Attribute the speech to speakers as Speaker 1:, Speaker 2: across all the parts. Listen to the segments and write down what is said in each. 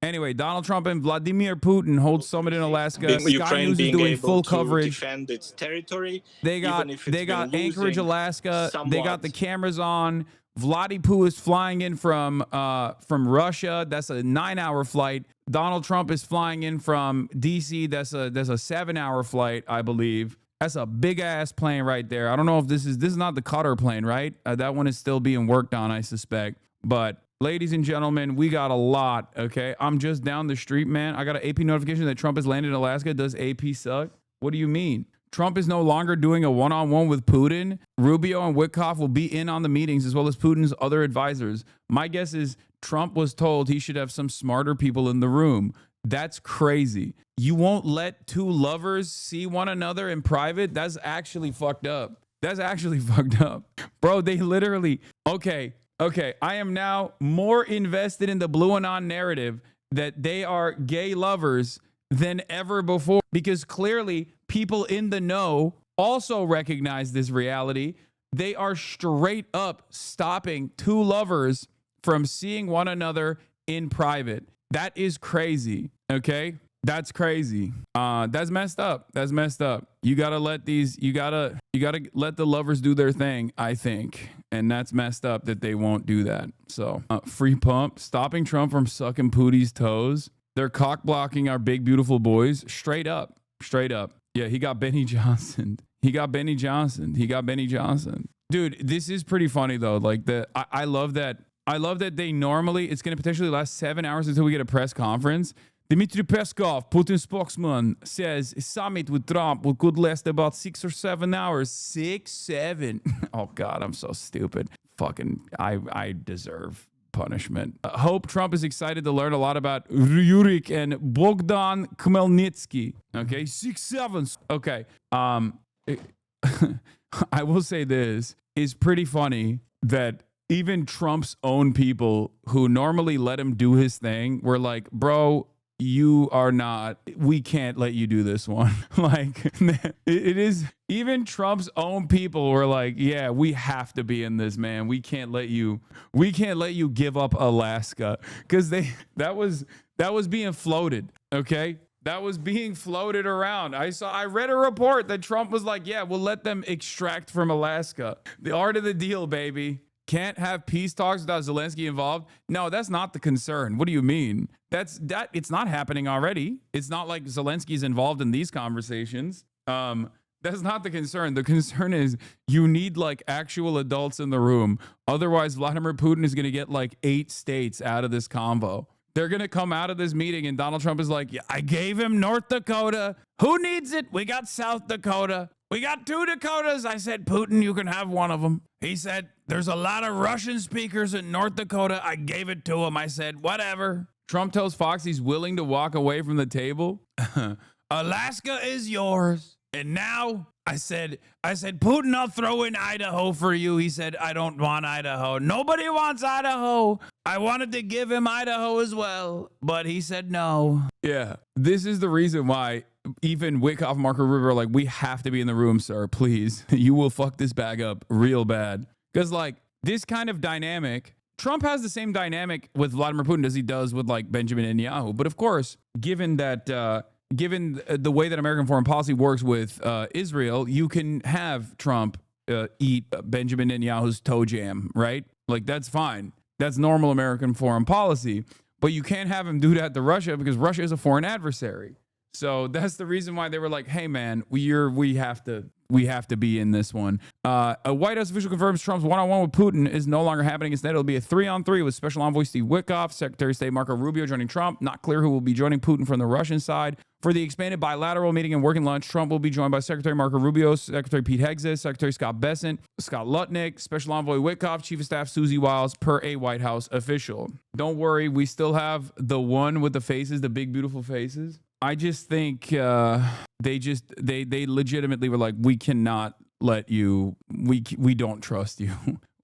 Speaker 1: Anyway, Donald Trump and Vladimir Putin hold summit in Alaska. Sky
Speaker 2: Ukraine
Speaker 1: News is
Speaker 2: being
Speaker 1: doing
Speaker 2: able
Speaker 1: full
Speaker 2: to
Speaker 1: coverage.
Speaker 2: defend its territory,
Speaker 1: They got
Speaker 2: even if it's been
Speaker 1: Anchorage,
Speaker 2: losing
Speaker 1: Alaska. They got
Speaker 2: somewhat.
Speaker 1: the cameras on. Vladimir is flying in from Russia. That's a 9-hour flight. Donald Trump is flying in from DC. That's a 7-hour flight, I believe. That's a big ass plane right there. I don't know if this is not the Qatar plane, right? That one is still being worked on, I suspect. But ladies and gentlemen, we got a lot, okay? I'm just down the street, man. I got an AP notification that Trump has landed in Alaska. Does AP suck? What do you mean? Trump is no longer doing a one-on-one with Putin. Rubio and Witkoff will be in on the meetings as well as Putin's other advisors. My guess is Trump was told he should have some smarter people in the room. That's crazy. You won't let two lovers see one another in private? That's actually fucked up. That's actually fucked up. Bro, they literally... Okay. I am now more invested in the Blue Anon narrative that they are gay lovers than ever before, because clearly people in the know also recognize this reality. They are straight up stopping two lovers from seeing one another in private. That is crazy. Okay? That's crazy. That's messed up. That's messed up. You gotta let let the lovers do their thing, I think. And that's messed up that they won't do that. So free pump, stopping Trump from sucking Pootie's toes. They're cock blocking our big, beautiful boys. Straight up. Yeah, he got Benny Johnson. Dude, this is pretty funny though. Like I love that. I love that they normally, it's going to potentially last 7 hours until we get a press conference. Dmitry Peskov, Putin's spokesman, says a summit with Trump could last about 6 or 7 hours. 6, 7. Oh God, I'm so stupid. Fucking, I deserve punishment. Hope Trump is excited to learn a lot about Yurik and Bogdan Khmelnytsky. Okay, 6, 7. Okay. I will say this is pretty funny that even Trump's own people who normally let him do his thing were like, bro, we can't let you do this one. Like, it is, even Trump's own people were like, yeah, we have to be in this, man. We can't let you give up Alaska. Because that was being floated, okay? That was being floated around. I read a report that Trump was like, yeah, we'll let them extract from Alaska. The art of the deal, baby. Can't have peace talks without Zelensky involved. No, that's not the concern. What do you mean? It's not happening already. It's not like Zelensky's involved in these conversations. That's not the concern. The concern is you need like actual adults in the room. Otherwise, Vladimir Putin is going to get like 8 states out of this convo. They're going to come out of this meeting and Donald Trump is like, yeah, I gave him North Dakota. Who needs it? We got South Dakota. We got 2 Dakotas. I said, Putin, you can have one of them. He said, there's a lot of Russian speakers in North Dakota. I gave it to him. I said, whatever. Trump tells Fox he's willing to walk away from the table. Alaska is yours. And now I said, Putin, I'll throw in Idaho for you. He said, I don't want Idaho. Nobody wants Idaho. I wanted to give him Idaho as well, but he said no. Yeah, this is the reason why even Witkoff and Marco Rubio are like, we have to be in the room, sir, please. You will fuck this bag up real bad. Because like this kind of dynamic, Trump has the same dynamic with Vladimir Putin as he does with like Benjamin Netanyahu. But of course, given the way that American foreign policy works with Israel, you can have Trump eat Benjamin Netanyahu's toe jam, right? Like that's fine. That's normal American foreign policy. But you can't have him do that to Russia because Russia is a foreign adversary. So that's the reason why they were like, hey, man, we have to be in this one. A White House official confirms Trump's one-on-one with Putin is no longer happening. Instead, it'll be a 3-on-3 with Special Envoy Steve Witkoff, Secretary of State Marco Rubio joining Trump. Not clear who will be joining Putin from the Russian side. For the expanded bilateral meeting and working lunch, Trump will be joined by Secretary Marco Rubio, Secretary Pete Hegseth, Secretary Scott Bessent, Scott Lutnick, Special Envoy Witkoff, Chief of Staff Susie Wiles, per a White House official. Don't worry, we still have the one with the faces, the big, beautiful faces. I just think they legitimately were like, we cannot let you, we don't trust you.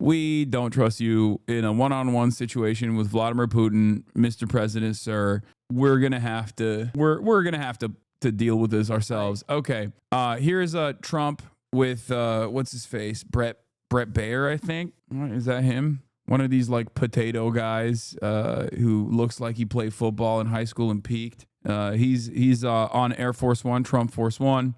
Speaker 1: We don't trust you in a one-on-one situation with Vladimir Putin, Mr. President, sir. We're gonna have to deal with this ourselves. Okay. Here's Trump with what's his face? Brett Baer, I think. Is that him? one of these like potato guys who looks like he played football in high school and peaked. He's on Air Force One, Trump Force One.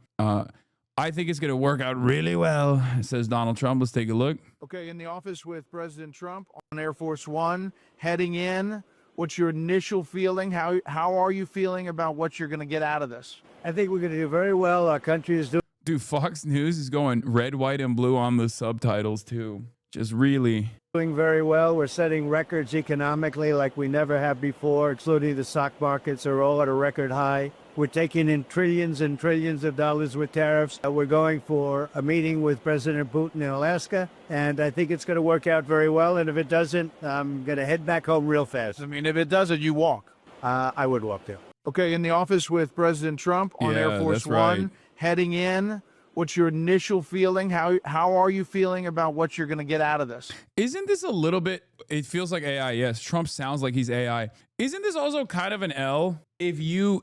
Speaker 1: I think it's going to work out really well, says Donald Trump. Let's take a look.
Speaker 2: Okay, in the office with President Trump on Air Force One, heading in. What's your initial feeling? How are you feeling about what you're going to get out of this?
Speaker 3: I think we're going to do very well. Our country is doing.
Speaker 1: Dude, Fox News is going red, white, and blue on the subtitles too. Just really
Speaker 3: Doing very well. We're setting records economically like we never have before, including the stock markets are all at a record high. We're taking in trillions and trillions of dollars with tariffs. We're going for a meeting with President Putin in Alaska, and I think it's going to work out very well. And if it doesn't, I'm going to head back home real fast.
Speaker 2: I mean, if it doesn't, you walk.
Speaker 3: I would walk there.
Speaker 2: Okay, in the office with President Trump on Air Force
Speaker 1: that's right.
Speaker 2: One, heading in. What's your initial feeling? How are you feeling about what you're going to get out of this?
Speaker 1: Isn't this a little bit, it feels like AI. Yes, Trump sounds like he's AI. Isn't this also kind of an L? If you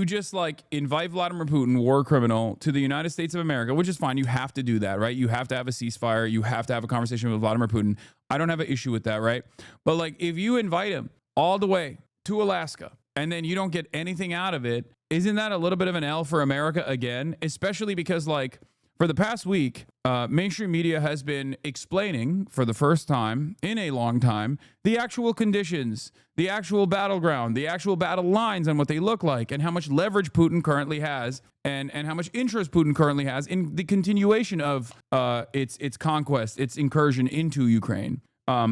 Speaker 1: just like invite Vladimir Putin, war criminal, to the United States of America, which is fine. You have to do that, right? You have to have a ceasefire. You have to have a conversation with Vladimir Putin. I don't have an issue with that, right? But like if you invite him all the way to Alaska and then you don't get anything out of it, isn't that a little bit of an L for America again? Especially because like for the past week, mainstream media has been explaining for the first time in a long time the actual conditions, the actual battleground, the actual battle lines and what they look like and how much leverage Putin currently has and how much interest Putin currently has in the continuation of its conquest, its incursion into Ukraine.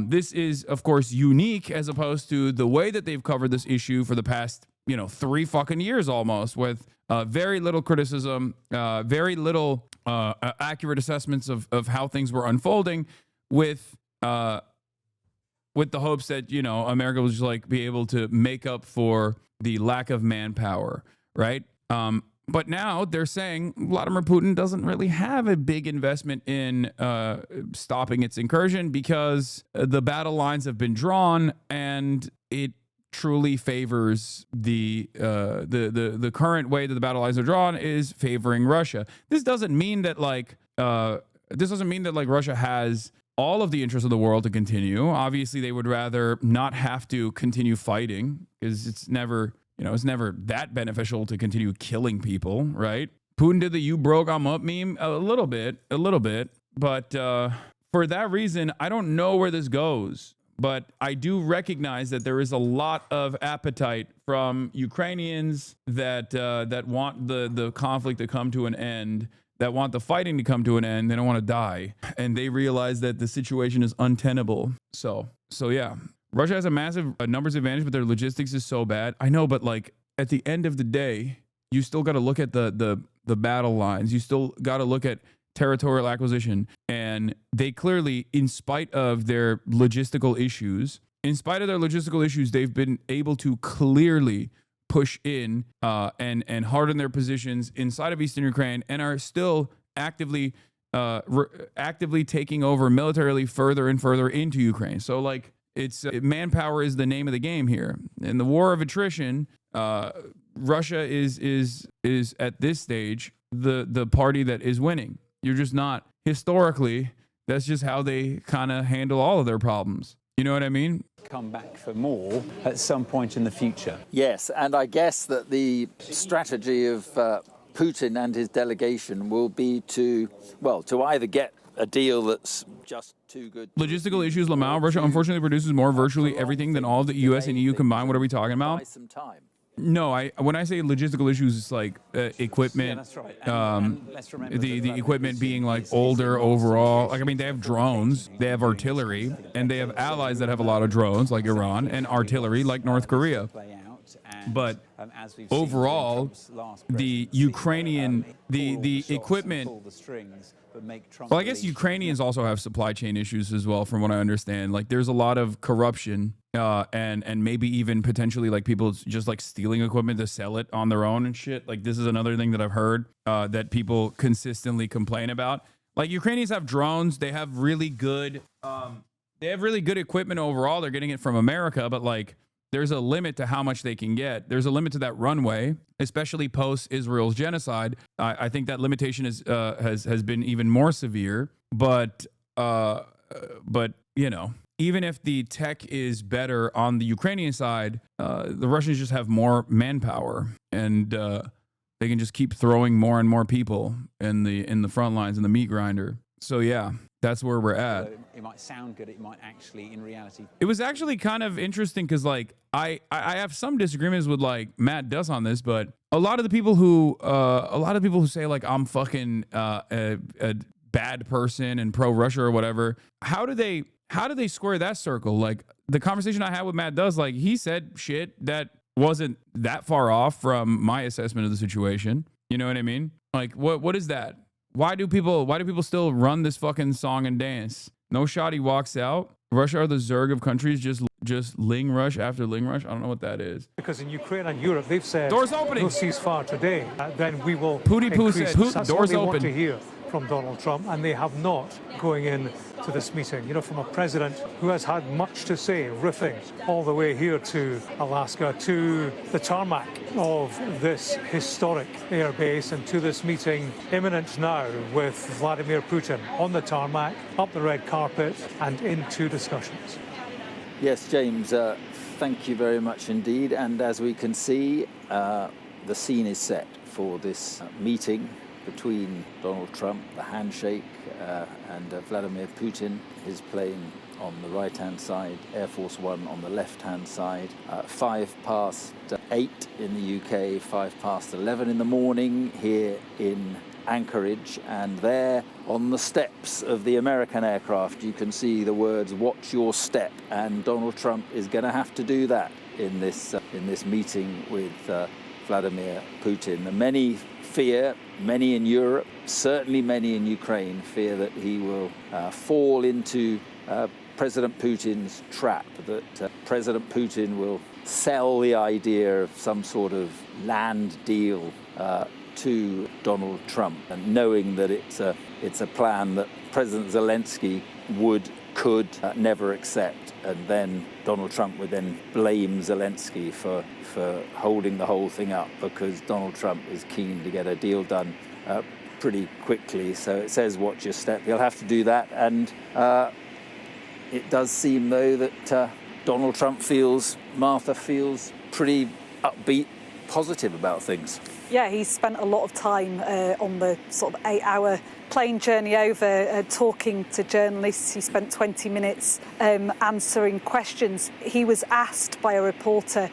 Speaker 1: This is, of course, unique as opposed to the way that they've covered this issue for the past 3 fucking years almost, with very little criticism, very little accurate assessments of how things were unfolding, with the hopes that America will just like be able to make up for the lack of manpower, right? But now they're saying Vladimir Putin doesn't really have a big investment in stopping its incursion because the battle lines have been drawn and it truly favors the current way that the battle lines are drawn is favoring Russia. This doesn't mean that Russia has all of the interests of the world to continue. Obviously, they would rather not have to continue fighting because it's never that beneficial to continue killing people, right? Putin did the "you broke, I'm up" meme a little bit, but for that reason, I don't know where this goes. But I do recognize that there is a lot of appetite from Ukrainians that want the conflict to come to an end, that want the fighting to come to an end. They don't want to die. And they realize that the situation is untenable. So yeah, Russia has a massive numbers advantage, but their logistics is so bad. I know, but like at the end of the day, you still got to look at the battle lines. You still got to look at territorial acquisition, and they clearly, in spite of their logistical issues, they've been able to clearly push in and harden their positions inside of Eastern Ukraine, and are still actively taking over militarily further and further into Ukraine. So like it's manpower is the name of the game here. In the war of attrition, Russia is at this stage the party that is winning. You're just not. Historically, that's just how they kind of handle all of their problems. You know what I mean?
Speaker 4: Come back for more at some point in the future.
Speaker 5: Yes, and I guess that the strategy of Putin and his delegation will be to either get a deal that's just too good.
Speaker 1: Logistical issues, Lamau. Russia unfortunately produces more virtually everything than all of the U.S. and EU combined. What are we talking about?
Speaker 5: Buy some time.
Speaker 1: No, when I say logistical issues, it's like equipment.
Speaker 4: Yeah, that's right. And let's remember
Speaker 1: The equipment being like older overall. Like I mean, they have drones, they have artillery, and they have allies that have a lot of drones, like Iran, and artillery, like North Korea. But overall, the Ukrainian, the equipment. Well, I guess Ukrainians also have supply chain issues as well, from what I understand. Like, there's a lot of corruption, and maybe even potentially like people just like stealing equipment to sell it on their own and shit. Like, this is another thing that I've heard that people consistently complain about. Like, Ukrainians have drones. They have really good, equipment overall. They're getting it from America, but like, there's a limit to how much they can get. There's a limit to that runway, especially post Israel's genocide. I think that limitation has been even more severe. But you know, even if the tech is better on the Ukrainian side, the Russians just have more manpower, and they can just keep throwing more and more people in the front lines, in the meat grinder. So yeah, that's where we're at.
Speaker 4: It might sound good. It might actually, in reality,
Speaker 1: It was actually kind of interesting because, like, I have some disagreements with like Matt Duss on this, but a lot of the people who say like I'm fucking a bad person and pro Russia or whatever, how do they square that circle? Like the conversation I had with Matt Duss, like he said shit that wasn't that far off from my assessment of the situation. You know what I mean? Like what is that? Why do people still run this fucking song and dance? No Shoddy walks out. Russia are the Zerg of countries, just ling rush after ling rush. I don't know what that is.
Speaker 6: Because in Ukraine and Europe, they've said
Speaker 1: doors opening.
Speaker 6: No ceasefire today. Then we will.
Speaker 1: Pooty Poo
Speaker 6: increase.
Speaker 1: says
Speaker 6: That's
Speaker 1: doors
Speaker 6: what they
Speaker 1: open.
Speaker 6: want to hear from Donald Trump, and they have not going in to this meeting. You know, from a president who has had much to say, riffing all the way here to Alaska, to the tarmac of this historic air base, and to this meeting imminent now with Vladimir Putin on the tarmac, up the red carpet, and into discussions.
Speaker 5: Yes, James, thank you very much indeed. And as we can see, the scene is set for this meeting between Donald Trump, the handshake, and Vladimir Putin. His plane on the right-hand side, Air Force One on the left-hand side. 8:05 in the UK, 11:05 in the morning here in Anchorage, and there on the steps of the American aircraft you can see the words "Watch your step," and Donald Trump is going to have to do that in this meeting with Vladimir Putin. And many in Europe, certainly many in Ukraine, fear that he will fall into President Putin's trap, that President Putin will sell the idea of some sort of land deal to Donald Trump, and knowing that it's a plan that President Zelensky could never accept, and then Donald Trump would then blame Zelensky for holding the whole thing up, because Donald Trump is keen to get a deal done pretty quickly. So it says watch your step. He'll have to do that, and it does seem though that Martha feels pretty upbeat, positive about things.
Speaker 7: Yeah, he's spent a lot of time on the sort of 8-hour plane journey over talking to journalists. He spent 20 minutes answering questions. He was asked by a reporter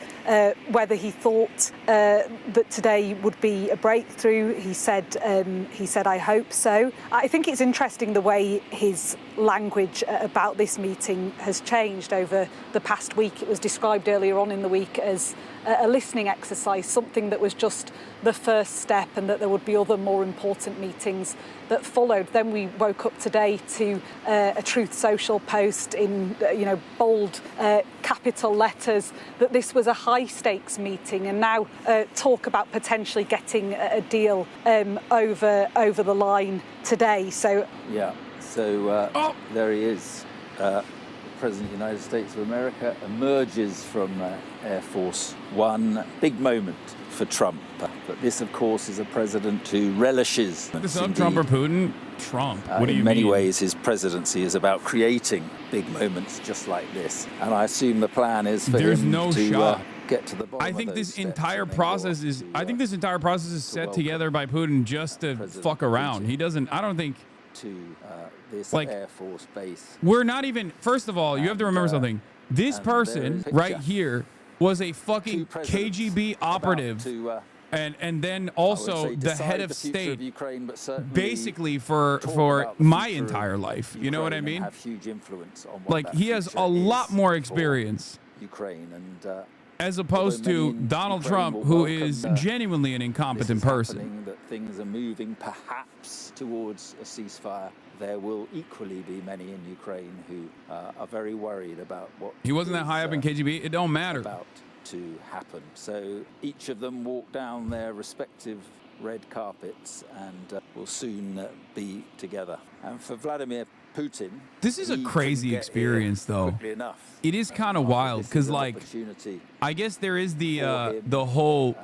Speaker 7: whether he thought that today would be a breakthrough. He said, I hope so. I think it's interesting the way his language about this meeting has changed over the past week. It was described earlier on in the week as a listening exercise, something that was just the first step, and that there would be other more important meetings that followed. Then we woke up today to a Truth Social post in bold capital letters that this was a high stakes meeting, and now talk about potentially getting a deal over the line today. So there he is. President of the United States of America emerges from Air Force One. Big moment for Trump. But this, of course, is a president who relishes.
Speaker 1: This up Trump or Putin? Trump. What do you mean?
Speaker 5: In many ways, his presidency is about creating big moments just like this. And I assume the plan is for him to get to the bottom.
Speaker 1: I think this entire process is. I think this entire process is set together by Putin just to fuck around. He doesn't. I don't think.
Speaker 5: To this Air Force base.
Speaker 1: We're not even. First of all, you have to remember something. This person right here was a fucking KGB operative, and then also the head of state,
Speaker 5: Ukraine, but
Speaker 1: basically for my entire life. You know what I mean?
Speaker 5: Have huge influence on
Speaker 1: like he has a lot more experience.
Speaker 5: Ukraine and.
Speaker 1: As opposed to Donald Trump, who is genuinely an incompetent person.
Speaker 5: That things are moving perhaps towards a ceasefire. There will equally be many in Ukraine who are very worried about what
Speaker 1: he wasn't that high up in KGB. It don't matter.
Speaker 5: About to happen. So each of them walk down their respective red carpets and will soon be together. And for Vladimir Putin,
Speaker 1: this is a crazy experience, though. It is kind of wild because, like, I guess there is the whole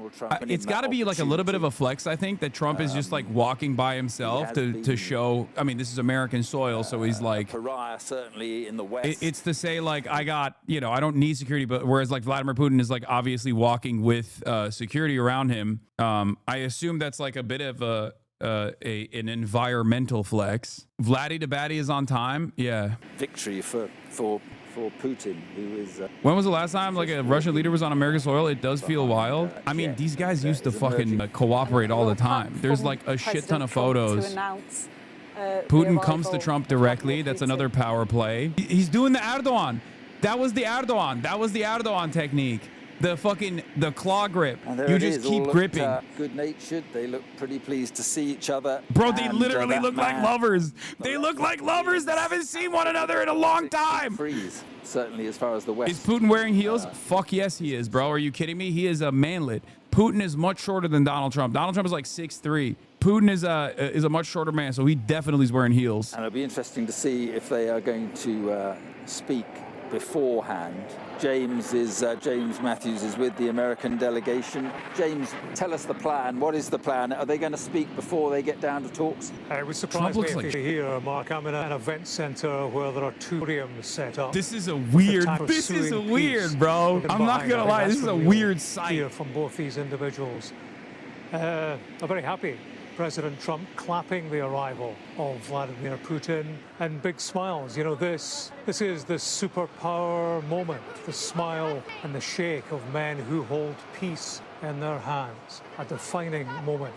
Speaker 5: Donald Trump. And
Speaker 1: It's
Speaker 5: in that
Speaker 1: got to be like a little bit of a
Speaker 5: opportunity,
Speaker 1: flex, I think, that Trump is just like walking by himself to show. I mean, this is American soil, so he's like
Speaker 5: pariah, certainly in the West.
Speaker 1: it's to say like I got, I don't need security, but whereas like Vladimir Putin is like obviously walking with security around him. I assume that's like a bit of an environmental flex. Vladdy to Batty is on time. Yeah.
Speaker 5: Victory for Putin, who is.
Speaker 1: When was the last time like a Russian leader was on American soil? It does feel wild. I mean, these guys used to fucking cooperate all the time. There's like a shit ton of photos. Putin comes to Trump directly. That's another power play. He's doing the Erdogan. That was the Erdogan. That was the Erdogan technique. The claw grip. You just keep gripping.
Speaker 5: Good-natured. They look pretty pleased to see each other.
Speaker 1: Bro, they literally look like lovers. They look like lovers that haven't seen one another in a long time.
Speaker 5: Freeze, certainly as far as the West.
Speaker 1: Is Putin wearing heels? Fuck yes, he is, bro. Are you kidding me? He is a manlet. Putin is much shorter than Donald Trump. Donald Trump is like 6'3". Putin is a much shorter man, so he definitely is wearing heels.
Speaker 5: And it'll be interesting to see if they are going to speak beforehand. James Matthews is with the American delegation. James, tell us the plan. What is the plan? Are they going to speak before they get down to talks?
Speaker 6: It would surprise me if here, Mark. I'm in an event centre where there are 2 podiums set up.
Speaker 1: This is weird, bro. I'm not going to lie. This is a weird sight.
Speaker 6: Here from both these individuals. I'm very happy. President Trump clapping the arrival of Vladimir Putin and big smiles. You know, this is the superpower moment, the smile and the shake of men who hold peace in their hands. A defining moment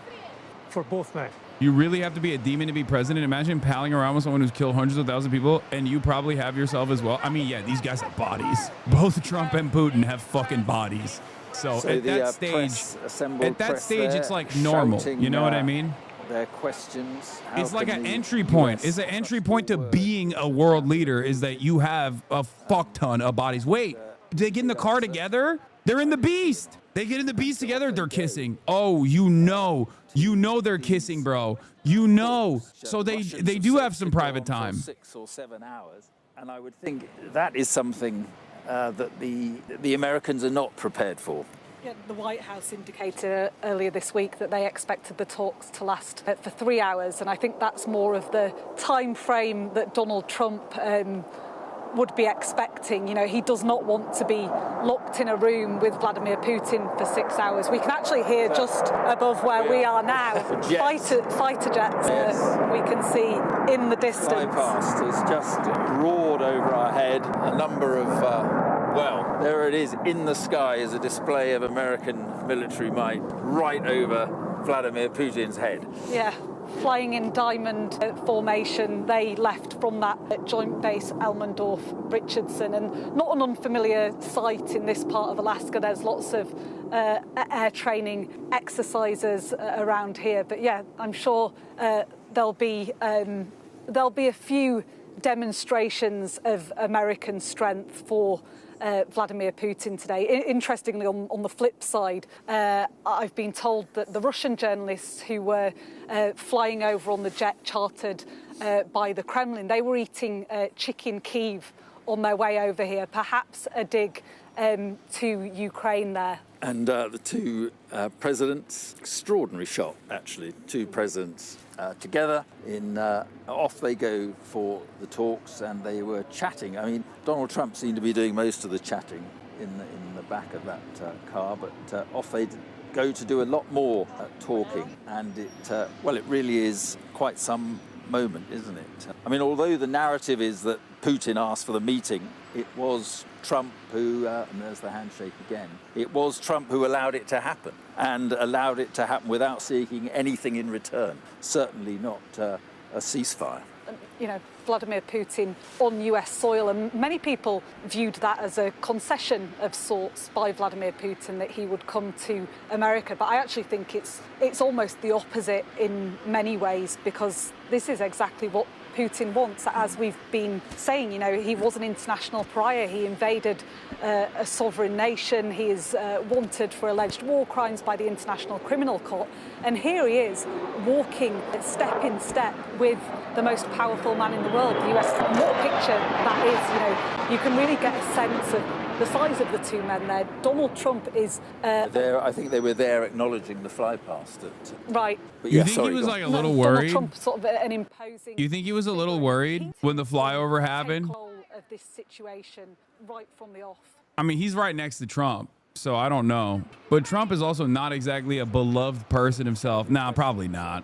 Speaker 6: for both men.
Speaker 1: You really have to be a demon to be president. Imagine palling around with someone who's killed hundreds of thousands of people, and you probably have yourself as well. I mean, yeah, these guys have bodies. Both Trump and Putin have fucking bodies. So at that stage, it's like normal. You know what I mean?
Speaker 5: Their questions.
Speaker 1: It's like an entry point. It's an entry point to being a world leader is that you have a fuck ton of bodies. Wait, do they get in the car together? They're in the Beast. They get in the Beast together. They're kissing. Oh, you know they're kissing, bro. You know. So they do have some private time.
Speaker 5: 6 or 7 hours, and I would think that is something that the Americans are not prepared for.
Speaker 7: Yeah, the White House indicated earlier this week that they expected the talks to last for 3 hours, and I think that's more of the time frame that Donald Trump would be expecting. You know, he does not want to be locked in a room with Vladimir Putin for 6 hours. We can actually hear just above where we are now fighter jets. We can see in the distance.
Speaker 5: Fly past. It's just roared over our head. A number of there it is in the sky is a display of American military might right over Vladimir Putin's head.
Speaker 7: Yeah, flying in diamond formation. They left from that joint base Elmendorf-Richardson, and not an unfamiliar sight in this part of Alaska. There's lots of air training exercises around here. But yeah, I'm sure there'll be a few demonstrations of American strength for Vladimir Putin today. Interestingly, on the flip side, I've been told that the Russian journalists who were flying over on the jet chartered by the Kremlin, they were eating chicken Kiev on their way over here, perhaps a dig to Ukraine there.
Speaker 5: And the 2 presidents, extraordinary shot, actually, 2 presidents together off they go for the talks, and they were chatting. I mean, Donald Trump seemed to be doing most of the chatting in the back of that car, but off they go to do a lot more talking, and it really is quite some moment, isn't it? I mean, although the narrative is that Putin asked for the meeting, it was Trump who, and there's the handshake again, it was Trump who allowed it to happen, and allowed it to happen without seeking anything in return, certainly not a ceasefire.
Speaker 7: You know, Vladimir Putin on US soil, and many people viewed that as a concession of sorts by Vladimir Putin that he would come to America. But I actually think it's almost the opposite in many ways, because this is exactly what Putin wants. As we've been saying, you know, he was an international pariah. He invaded a sovereign nation. He is wanted for alleged war crimes by the International Criminal Court. And here he is, walking step in step with the most powerful man in the world, the US. And what a picture that is, you know. You can really get a sense of the size of the two men there. Donald Trump is...
Speaker 5: I think they were there acknowledging the fly past.
Speaker 7: Right.
Speaker 5: But
Speaker 1: You
Speaker 5: yeah,
Speaker 1: think
Speaker 5: sorry,
Speaker 1: he was
Speaker 5: go
Speaker 1: like a
Speaker 5: on.
Speaker 1: little
Speaker 7: Donald
Speaker 1: worried?
Speaker 7: Trump sort of an imposing...
Speaker 1: You think he was a little worried when the flyover happened?
Speaker 7: Control of this situation right from the off.
Speaker 1: I mean, he's right next to Trump, so I don't know. But Trump is also not exactly a beloved person himself. Nah, probably not.